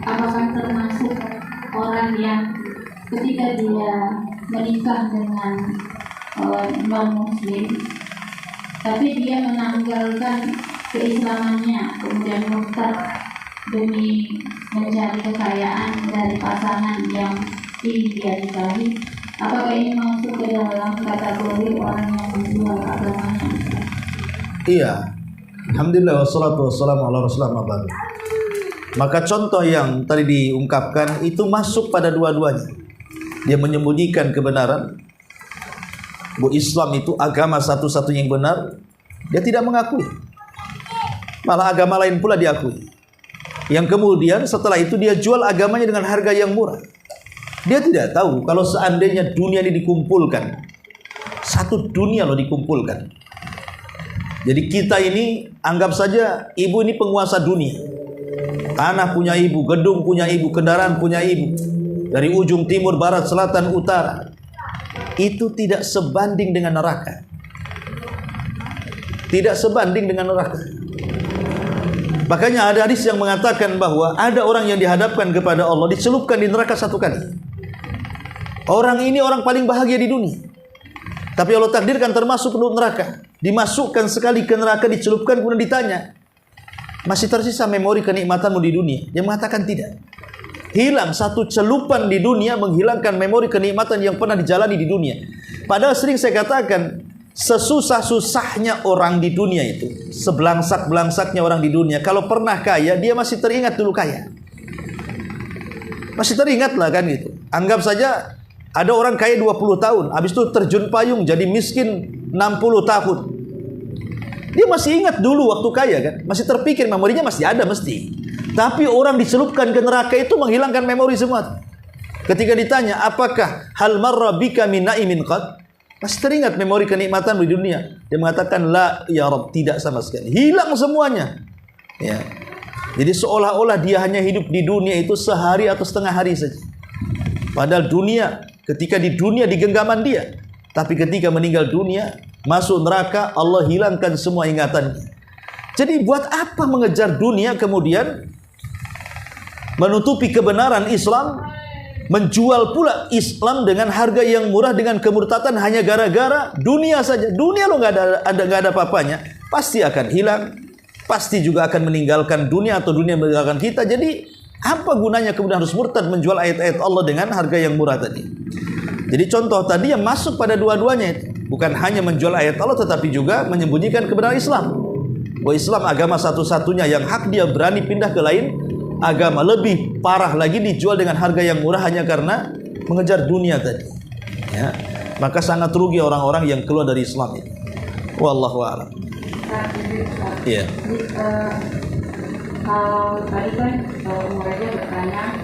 apakah termasuk orang yang ketika dia menikah dengan non-muslim, tapi dia menanggalkan keislamannya, kemudian murtad demi mencari kekayaan dari pasangan yang ingin dia nikahi, apakah ini masuk ke dalam kategori orang yang menjual agamanya? Iya. Alhamdulillah wassalatu wassalamu ala rasulillah. Maka contoh yang tadi diungkapkan itu masuk pada dua-duanya. Dia menyembunyikan kebenaran bahwa Islam itu agama satu-satunya yang benar, dia tidak mengakui. Malah agama lain pula diakui. Yang kemudian setelah itu dia jual agamanya dengan harga yang murah. Dia tidak tahu kalau seandainya dunia ini dikumpulkan, satu dunia loh dikumpulkan. Jadi kita ini anggap saja ibu ini penguasa dunia. Tanah punya ibu, gedung punya ibu, kendaraan punya ibu. Dari ujung timur, barat, selatan, utara. Itu tidak sebanding dengan neraka. Tidak sebanding dengan neraka. Makanya ada hadis yang mengatakan bahwa ada orang yang dihadapkan kepada Allah, dicelupkan di neraka satu kali. Orang ini orang paling bahagia di dunia. Tapi Allah takdirkan termasuk penduduk neraka. Dimasukkan sekali ke neraka, dicelupkan, kemudian ditanya, masih tersisa memori kenikmatanmu di dunia? Dia mengatakan tidak. Hilang satu celupan di dunia, menghilangkan memori kenikmatan yang pernah dijalani di dunia. Padahal sering saya katakan, sesusah-susahnya orang di dunia itu, sebelangsak-belangsaknya orang di dunia, kalau pernah kaya, dia masih teringat dulu kaya. Masih teringat lah kan gitu. Anggap saja ada orang kaya 20 tahun, habis itu terjun payung jadi miskin 60 tahun. Dia masih ingat dulu waktu kaya kan, masih terpikir, memorinya masih ada mesti. Tapi orang dicelupkan ke neraka itu menghilangkan memori semua. Ketika ditanya, apakah hal marra bika min na'imin qad? Masih teringat memori kenikmatan di dunia? Dia mengatakan, la ya Rabb, tidak sama sekali. Hilang semuanya. Ya. Jadi seolah-olah dia hanya hidup di dunia itu sehari atau setengah hari saja. Padahal dunia, ketika di dunia di genggaman dia. Tapi ketika meninggal dunia, masuk neraka, Allah hilangkan semua ingatannya. Jadi buat apa mengejar dunia kemudian menutupi kebenaran Islam, menjual pula Islam dengan harga yang murah dengan kemurtatan hanya gara-gara dunia saja. Dunia lo nggak ada apa-apanya, pasti akan hilang, pasti juga akan meninggalkan dunia atau dunia meninggalkan kita. Jadi apa gunanya kemudian harus murtad menjual ayat-ayat Allah dengan harga yang murah tadi? Jadi contoh tadi yang masuk pada dua-duanya itu bukan hanya menjual ayat Allah, tetapi juga menyembunyikan kebenaran Islam. Bahwa Islam agama satu-satunya yang hak, dia berani pindah ke lain agama. Lebih parah lagi, dijual dengan harga yang murah hanya karena mengejar dunia tadi. Ya. Maka sangat rugi orang-orang yang keluar dari Islam ini. Wallahu a'lam. Iya. Kalau tadi kan mereka bertanya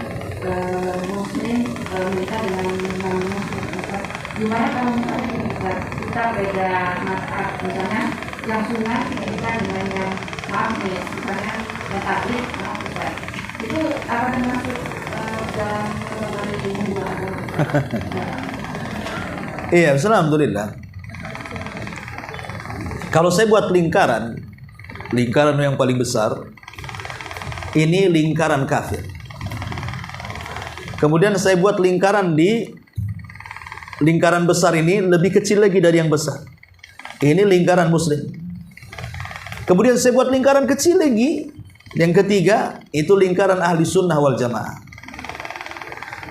Muslim menikah dengan non-Muslim. Gimana kalau misalnya kita beda mazhab, misalnya yang sunat menikah dengan yang maaf ya, misalnya yang taklid, maaf ya, itu apa termasuk dalam kategori dua agama? Iya, alhamdulillah. Kalau saya buat lingkaran yang paling besar, ini lingkaran kafir. Kemudian saya buat lingkaran besar ini lebih kecil lagi dari yang besar. Ini lingkaran muslim. Kemudian saya buat lingkaran kecil lagi, yang ketiga, itu lingkaran ahli sunnah wal jamaah.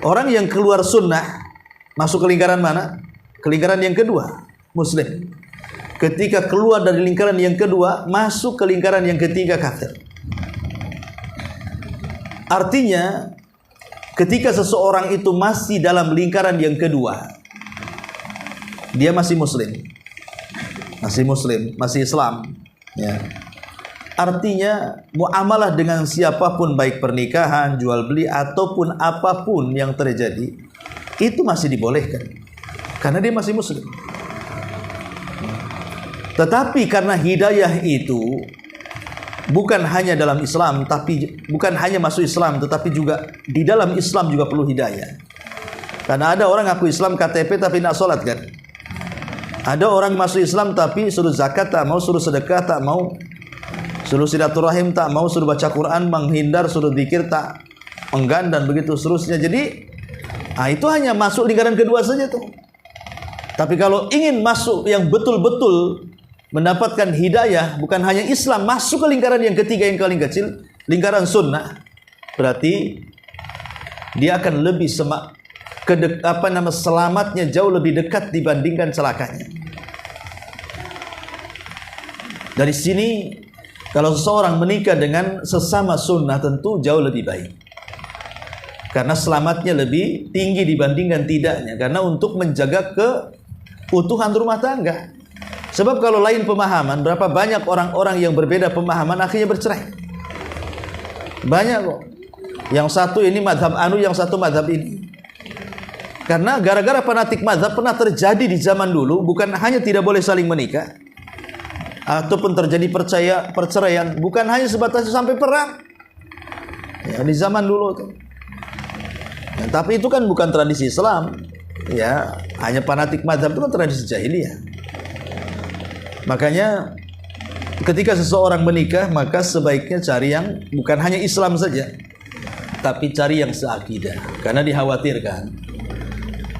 Orang yang keluar sunnah masuk ke lingkaran mana? Ke lingkaran yang kedua, muslim. ketika keluar dari lingkaran yang kedua, masuk ke lingkaran yang ketiga kafir. Artinya, ketika seseorang itu masih dalam lingkaran yang kedua, dia masih muslim, masih Islam, ya. Artinya muamalah dengan siapapun, baik pernikahan, jual beli ataupun apapun yang terjadi, itu masih dibolehkan karena dia masih muslim. Tetapi karena hidayah itu bukan hanya dalam Islam, tapi bukan hanya masuk Islam, tetapi juga di dalam Islam juga perlu hidayah. Karena ada orang ngaku Islam KTP tapi tidak sholat kan. Ada orang masuk Islam tapi suruh zakat tak mau, suruh sedekah tak mau, suruh silaturahim tak mau, suruh baca Quran menghindar, suruh zikir tak enggan, dan begitu seterusnya. Jadi itu hanya masuk lingkaran kedua saja tuh. Tapi kalau ingin masuk yang betul-betul mendapatkan hidayah, bukan hanya Islam, masuk ke lingkaran yang ketiga yang paling kecil, lingkaran sunnah, berarti dia akan lebih selamatnya jauh lebih dekat dibandingkan celakanya. Dari sini, kalau seseorang menikah dengan sesama sunnah tentu jauh lebih baik, karena selamatnya lebih tinggi dibandingkan tidaknya, karena untuk menjaga keutuhan rumah tangga. Sebab kalau lain pemahaman, berapa banyak orang-orang yang berbeda pemahaman akhirnya bercerai. Banyak kok. Yang satu ini madhab anu, yang satu madhab ini. Karena gara-gara fanatik madhab pernah terjadi di zaman dulu, bukan hanya tidak boleh saling menikah, ataupun terjadi perceraian, bukan hanya sebatas sampai perang. Ya, di zaman dulu tuh. Ya, tapi itu kan bukan tradisi Islam. Ya, hanya fanatik madhab itu kan tradisi jahiliyah. Makanya ketika seseorang menikah, maka sebaiknya cari yang bukan hanya Islam saja, tapi cari yang seakidah. Karena dikhawatirkan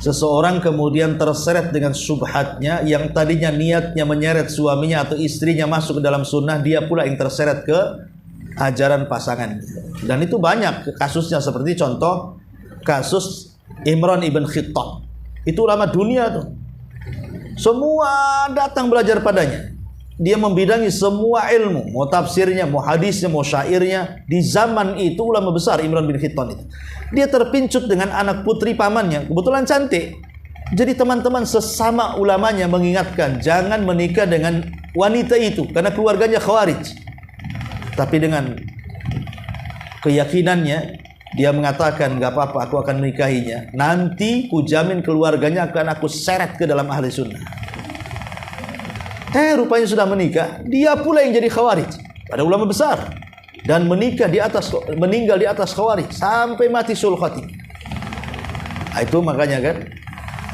seseorang kemudian terseret dengan syubhatnya, yang tadinya niatnya menyeret suaminya atau istrinya masuk ke dalam sunnah, dia pula yang terseret ke ajaran pasangan. Dan itu banyak kasusnya, seperti contoh kasus Imran ibn Khattab. Itu ulama dunia tuh. Semua datang belajar padanya. Dia membidangi semua ilmu, mau tafsirnya, mau hadisnya, mau syairnya. Di zaman itu ulama besar Imran bin Khattab itu. Dia terpincut dengan anak putri pamannya, kebetulan cantik. Jadi teman-teman sesama ulamanya mengingatkan, jangan menikah dengan wanita itu karena keluarganya Khawarij. Tapi dengan keyakinannya, dia mengatakan, gak apa-apa, aku akan menikahinya. Nanti kujamin keluarganya akan aku seret ke dalam ahli sunnah. Rupanya sudah menikah, dia pula yang jadi Khawarij. Ada ulama besar. Dan meninggal di atas Khawarij sampai mati sul khatimah. Itu makanya kan,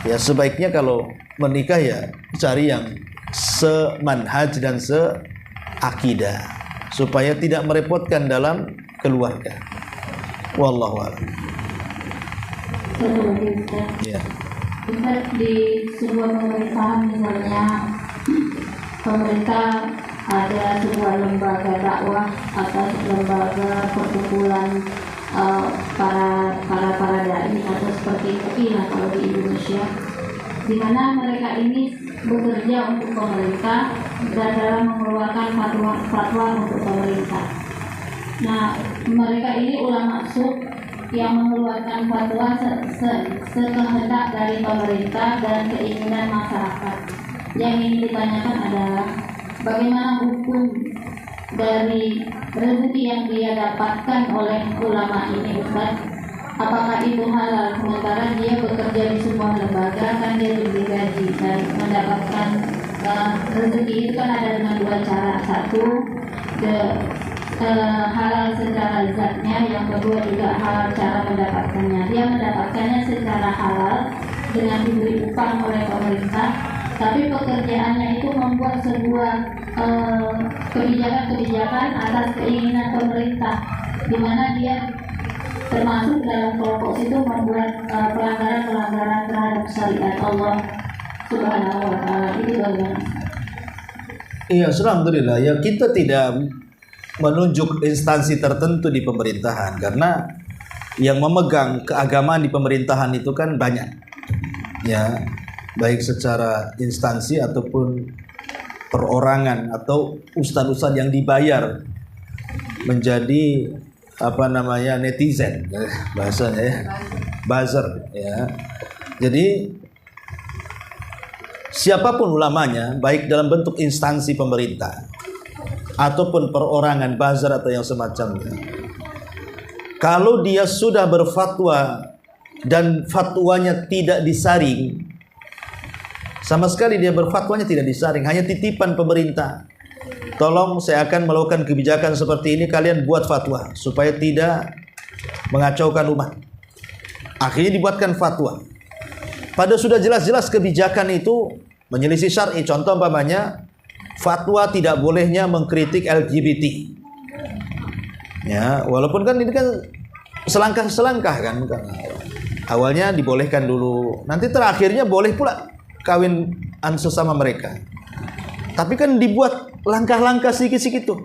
ya sebaiknya kalau menikah ya cari yang semanhaj dan seakidah, supaya tidak merepotkan dalam keluarga. Wallahu a'lam. Ya. Di sebuah pemerintahan, misalnya pemerintah ada sebuah lembaga dakwah atau lembaga perkumpulan para dai atau seperti itu kalau di Indonesia, di mana mereka ini bekerja untuk pemerintah dan dalam mengeluarkan fatwa untuk pemerintah. Nah, mereka ini ulama sub yang mengeluarkan fatwa sekehendak dari pemerintah dan keinginan masyarakat. Yang ingin ditanyakan adalah bagaimana hukum dari rezeki yang dia dapatkan oleh ulama ini, Ustaz? Apakah itu halal? Sementara dia bekerja di sebuah lembaga, kan dia diberi gaji dan mendapatkan rezeki itu kan ada dengan dua cara. Satu, halal secara zatnya, yang kedua juga halal cara mendapatkannya. Dia mendapatkannya secara halal dengan diberi upah oleh pemerintah, tapi pekerjaannya itu membuat sebuah kebijakan-kebijakan atas keinginan pemerintah, di mana dia termasuk dalam kelompok itu membuat pelanggaran-pelanggaran terhadap syariat Allah Subhanahu wa Ta'ala. Itu bagaimana? Iya, alhamdulillah. Ya, kita tidak menunjuk instansi tertentu di pemerintahan, karena yang memegang keagamaan di pemerintahan itu kan banyak, ya, baik secara instansi ataupun perorangan atau ustaz-ustaz yang dibayar menjadi netizen bahasanya ya, buzzer ya. Jadi siapapun ulamanya, baik dalam bentuk instansi pemerintah ataupun perorangan, buzzer atau yang semacamnya, kalau dia sudah berfatwa dan fatwanya tidak disaring, sama sekali dia berfatwanya tidak disaring, hanya titipan pemerintah, tolong saya akan melakukan kebijakan seperti ini, kalian buat fatwa supaya tidak mengacaukan umat. Akhirnya dibuatkan fatwa. Pada sudah jelas-jelas kebijakan itu menyelisih syar'i. Contoh umpamanya fatwa tidak bolehnya mengkritik LGBT. Ya, walaupun kan ini kan selangkah-selangkah kan. Awalnya dibolehkan dulu, nanti terakhirnya boleh pula kawinan sesama mereka. Tapi kan dibuat langkah-langkah sedikit-sedikit tuh.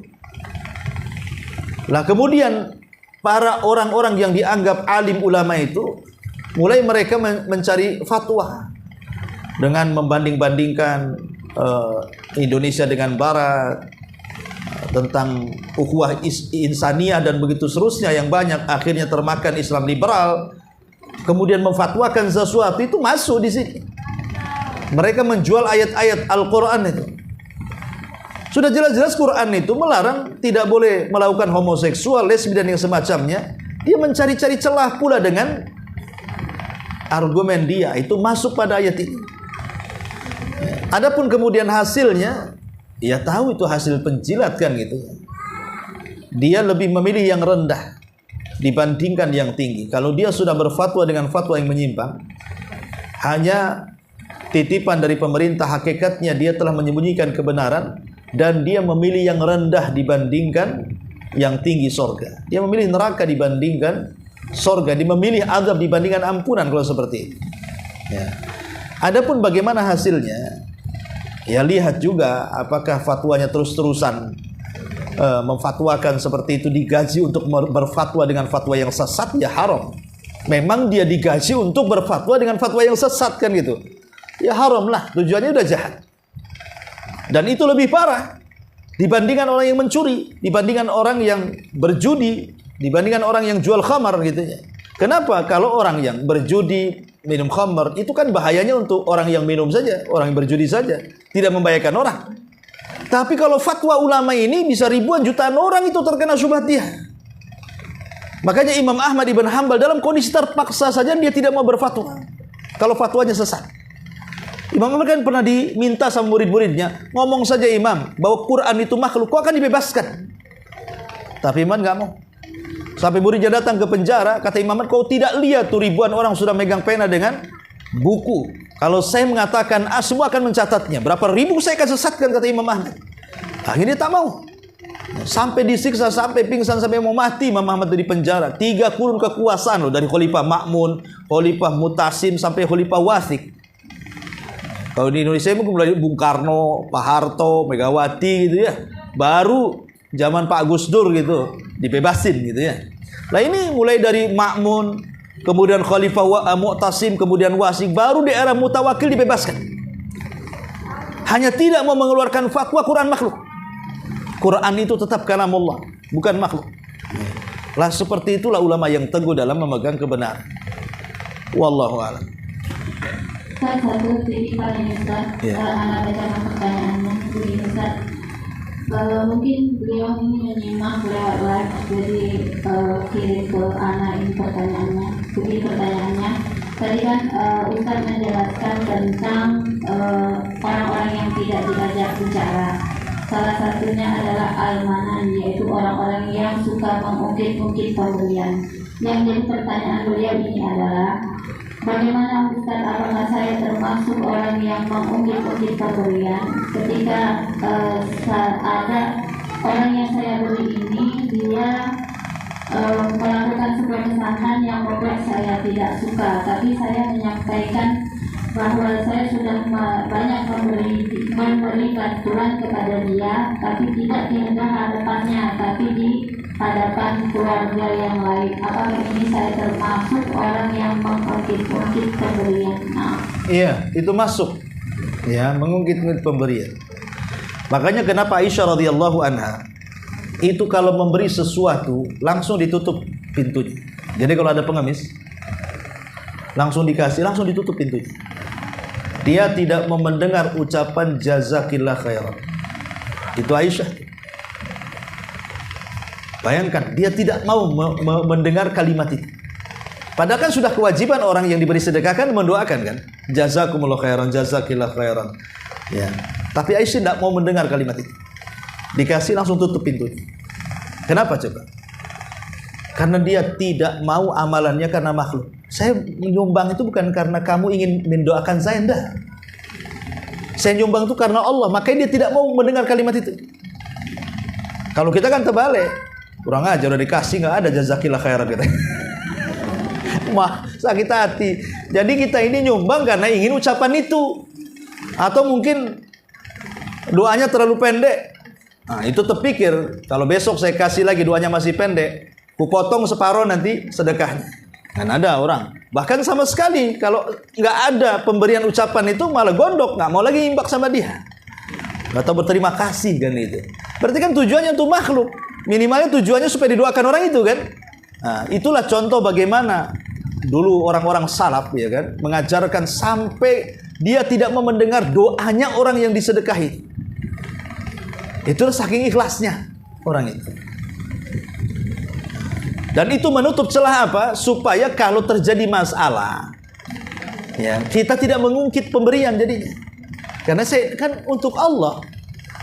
Lah kemudian para orang-orang yang dianggap alim ulama itu mulai mereka mencari fatwa dengan membanding-bandingkan Indonesia dengan Barat, tentang ukhuwah insaniyah dan begitu seterusnya yang banyak, akhirnya termakan Islam liberal. Kemudian memfatwakan sesuatu itu masuk di sini. Mereka menjual ayat-ayat Al-Quran itu. Sudah jelas-jelas Quran itu melarang tidak boleh melakukan homoseksual, lesbi dan yang semacamnya. Dia mencari-cari celah pula dengan argumen dia itu masuk pada ayat ini. Adapun kemudian hasilnya, ya tahu itu hasil penjilat kan gitu. Dia lebih memilih yang rendah dibandingkan yang tinggi. Kalau dia sudah berfatwa dengan fatwa yang menyimpang, hanya titipan dari pemerintah, hakikatnya dia telah menyembunyikan kebenaran dan dia memilih yang rendah dibandingkan yang tinggi, sorga. Dia memilih neraka dibandingkan sorga. Dia memilih azab dibandingkan ampunan kalau seperti itu. Ya. Adapun bagaimana hasilnya, ya lihat juga apakah fatwanya terus-terusan memfatwakan seperti itu, digaji untuk berfatwa dengan fatwa yang sesat, ya haram. Memang dia digaji untuk berfatwa dengan fatwa yang sesat kan gitu. Ya haram lah, tujuannya udah jahat. Dan itu lebih parah dibandingkan orang yang mencuri, dibandingkan orang yang berjudi, dibandingkan orang yang jual khamar gitu ya. Kenapa? Kalau orang yang berjudi, minum khamar, itu kan bahayanya untuk orang yang minum saja, orang yang berjudi saja, tidak membahayakan orang. Tapi kalau fatwa ulama ini bisa ribuan jutaan orang itu terkena syubhat dia. Makanya Imam Ahmad ibn Hanbal dalam kondisi terpaksa saja dia tidak mau berfatwa kalau fatwanya sesat. Imam Ahmad kan pernah diminta sama murid-muridnya, ngomong saja Imam bahwa Quran itu makhluk, kau akan dibebaskan. Tapi Imam nggak mau. Sampai muridnya datang ke penjara, kata Imam Ahmad, kau tidak lihat tuh ribuan orang sudah megang pena dengan buku. Kalau saya mengatakan A, semua akan mencatatnya. Berapa ribu saya akan sesatkan, kata Imam Ahmad. Akhirnya dia tak mau. Sampai disiksa, sampai pingsan, sampai mau mati Imam Ahmad di penjara. 3 kurun kekuasaan loh, dari Khalifah Ma'mun, Khalifah Mutasim, sampai Khalifah Wathik. Kalau di Indonesia mungkin mulai Bung Karno, Pak Harto, Megawati gitu ya. Baru zaman Pak Gus Dur gitu, dibebasin gitu ya. Nah ini mulai dari Ma'mun, kemudian Khalifah Mu'tasim, kemudian Wathik, baru di era Mutawakil dibebaskan. Hanya tidak mau mengeluarkan fatwa Quran makhluk. Quran itu tetap kalamullah, bukan makhluk. Lah seperti itulah ulama yang teguh dalam memegang kebenaran. Wallahu a'lam. Ustaz, satu titipan ini Ustaz, anak bacakan pertanyaannya begini Ustaz. Mungkin beliau ini menyimak lewat live, jadi kirim ke anak ini pertanyaannya. Begini pertanyaannya, tadi kan Ustaz menjelaskan tentang orang-orang yang tidak diajak bicara. Salah satunya adalah almanan, yaitu orang-orang yang suka mengungkit-ungkit pemberian. Yang jadi pertanyaan beliau ini adalah, bagaimana Ustaz, apakah saya termasuk orang yang mengungkit-ungkit pemberian ketika ada orang yang saya beri ini dia melakukan sebuah kesalahan yang membuat saya tidak suka, tapi saya menyampaikan bahwa saya sudah banyak memberi bantuan kepada dia, tapi tidak di hadapannya, tapi di hadapan keluarga yang lain. Apakah ini saya termasuk orang yang mengungkit-ungkit pemberian? Nah. Iya, itu masuk. Ya, mengungkit-ungkit pemberian. Makanya kenapa Aisyah radhiyallahu anha itu kalau memberi sesuatu langsung ditutup pintunya. Jadi kalau ada pengemis langsung dikasih, langsung ditutup pintunya. Dia tidak mau mendengar ucapan jazakillah khairan. Itu Aisyah. Bayangkan, dia tidak mau mendengar kalimat itu. Padahal kan sudah kewajiban orang yang diberi sedekah kan mendoakan kan, jazakumullah khairan, jazakillah khairan. Ya. Tapi Aisyah tidak mau mendengar kalimat itu. Dikasih langsung tutup pintunya. Kenapa coba? Karena dia tidak mau amalannya karena makhluk. Saya menyumbang itu bukan karena kamu ingin mendoakan saya, enggak. Saya nyumbang itu karena Allah, makanya dia tidak mau mendengar kalimat itu. Kalau kita kan terbalik, kurang aja udah dikasih nggak ada jazakillah khairan kita. Mah sakit hati. Jadi kita ini nyumbang karena ingin ucapan itu, atau mungkin doanya terlalu pendek. Nah itu terpikir kalau besok saya kasih lagi doanya masih pendek, ku potong separuh nanti sedekahnya. Kan ada orang bahkan sama sekali kalau nggak ada pemberian ucapan itu malah gondok, nggak mau lagi imbak sama dia, nggak tahu berterima kasih kan itu. Berarti kan tujuannya untuk makhluk, minimalnya tujuannya supaya didoakan orang itu kan. Nah, itulah contoh bagaimana dulu orang-orang salaf ya kan mengajarkan sampai dia tidak mau mendengar doanya orang yang disedekahi. Itulah saking ikhlasnya orang itu. Dan itu menutup celah apa? Supaya kalau terjadi masalah, ya kita tidak mengungkit pemberian jadinya. Karena saya kan untuk Allah.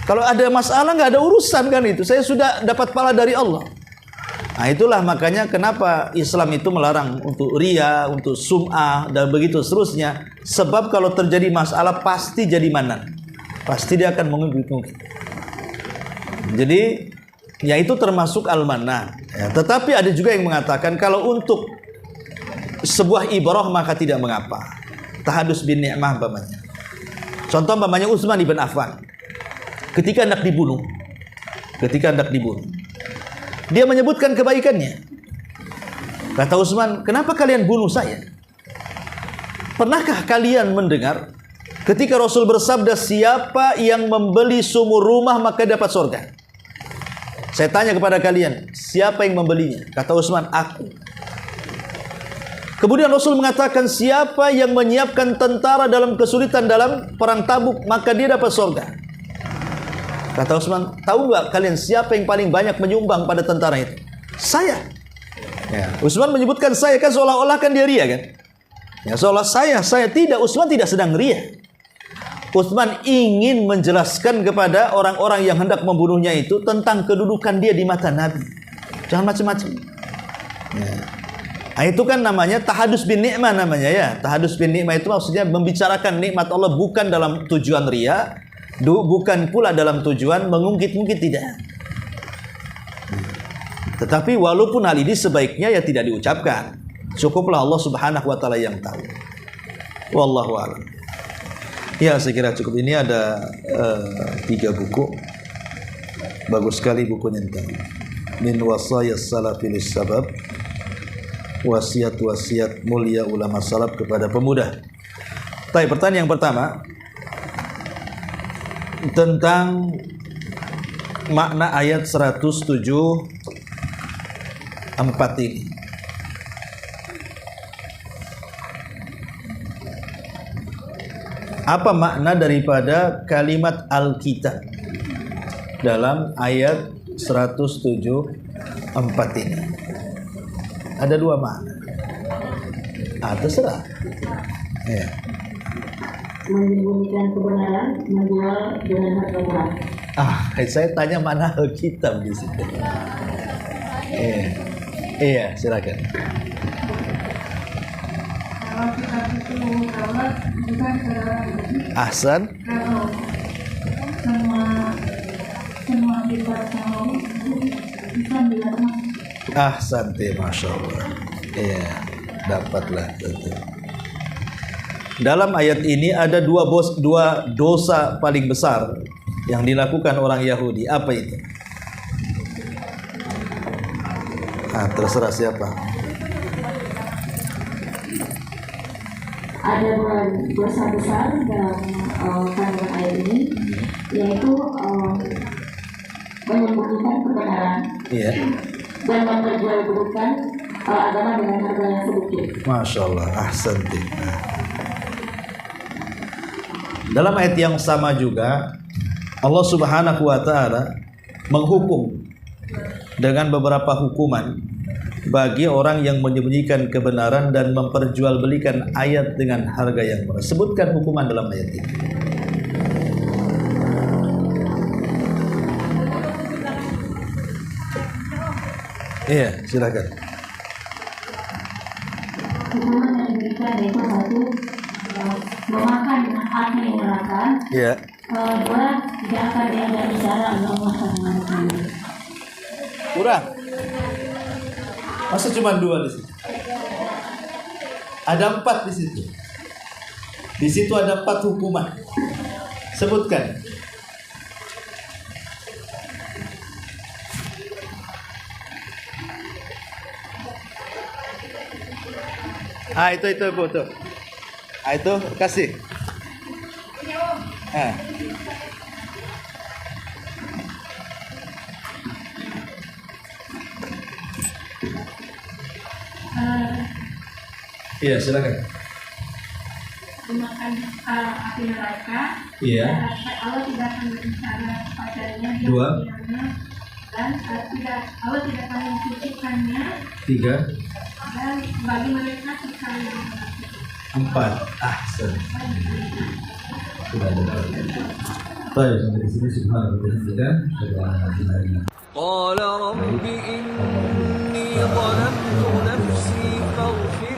Kalau ada masalah nggak ada urusan kan itu. Saya sudah dapat pahala dari Allah. Nah itulah makanya kenapa Islam itu melarang untuk riya, untuk sum'ah dan begitu seterusnya. Sebab kalau terjadi masalah pasti jadi manan. Pasti dia akan mengungkit. Jadi ya itu termasuk al-manan. Ya, tetapi ada juga yang mengatakan kalau untuk sebuah ibrah maka tidak mengapa. Tahadus bin ni'mah umpamanya. Contoh umpamanya Utsman ibn Affan. Ketika hendak dibunuh. Dia menyebutkan kebaikannya. Kata Utsman, "Kenapa kalian bunuh saya? Pernahkah kalian mendengar ketika Rasul bersabda siapa yang membeli sumur rumah maka dapat surga? Saya tanya kepada kalian, siapa yang membelinya?" Kata Utsman, "Aku." Kemudian Rasul mengatakan siapa yang menyiapkan tentara dalam kesulitan dalam perang Tabuk maka dia dapat surga. Kata Utsman, tahu nggak kalian siapa yang paling banyak menyumbang pada tentara itu? Saya. Ya, Utsman menyebutkan saya kan seolah-olah kan dia ria kan? Ya seolah saya tidak. Utsman tidak sedang ria. Utsman ingin menjelaskan kepada orang-orang yang hendak membunuhnya itu tentang kedudukan dia di mata Nabi. Jangan macam-macam. Ya. Nah, itu kan namanya tahadus bin ni'mah namanya ya. Tahadus bin ni'mah itu maksudnya membicarakan nikmat Allah bukan dalam tujuan ria. Bukan pula dalam tujuan mengungkit-ungkit, tidak. Tetapi walaupun hal ini sebaiknya ya tidak diucapkan. Cukuplah Allah Subhanahu wa taala yang tahu. Wallahu a'lam. Ya, saya kira cukup. Ini ada 3 buku. Bagus sekali bukunya tentang min wasayas salafilis sabab. Wasiat-wasiat mulia ulama salaf kepada pemuda. Baik, pertanyaan yang pertama tentang makna ayat 107:4 ini. Apa makna daripada kalimat Alkitab dalam ayat 107:4 ini? Ada 2 makna. Terserah. Ya. Menyembunyikan kebenaran, menjual dengan harga murah. Saya tanya mana Alkitab di situ. Iya, silakan. Kalau kita itu kalau bukan Ahsan. kalau semua kita tahu bisa dilakukan. Ahsan, masya Allah. Iya, dapatlah tentu. Dalam ayat ini ada 2 dosa paling besar yang dilakukan orang Yahudi. Apa itu? Terserah siapa. ada dosa besar dalam kandungan ayat ini, yaitu menyembunyikan kebenaran Iya. dan memperjualbelikan agama dengan harga yang sedikit. Masya Allah, ahsanti. Nah. Dalam ayat yang sama juga Allah Subhanahu wa taala menghukum dengan beberapa hukuman bagi orang yang menyembunyikan kebenaran dan memperjualbelikan ayat dengan harga yang murah. Sebutkan hukuman dalam ayat ini. Iya, silakan. Hukuman yang diberikan yaitu satu, memakan api neraka. Iya. Dua, tidak akan diajak bicara oleh Allah SWT. Kurang. Masa cuma 2 di situ? Ada 4 di situ. Di situ ada 4 hukuman. Sebutkan. Itu Bu tuh. Itu kasih. Iya, silakan. Memakan api neraka. Iya. Allah tidak akan berbicara kepadanya. 2. Dan Allah tidak akan mencucikannya. 3. Dan bagi mereka sekali 4. Ahsan. Sudah ada. Baik, sampai di sini subhanallah bihamdika asyhadu an la ilaha illa anta. قال رب إني ظلمت نفسي فاغفر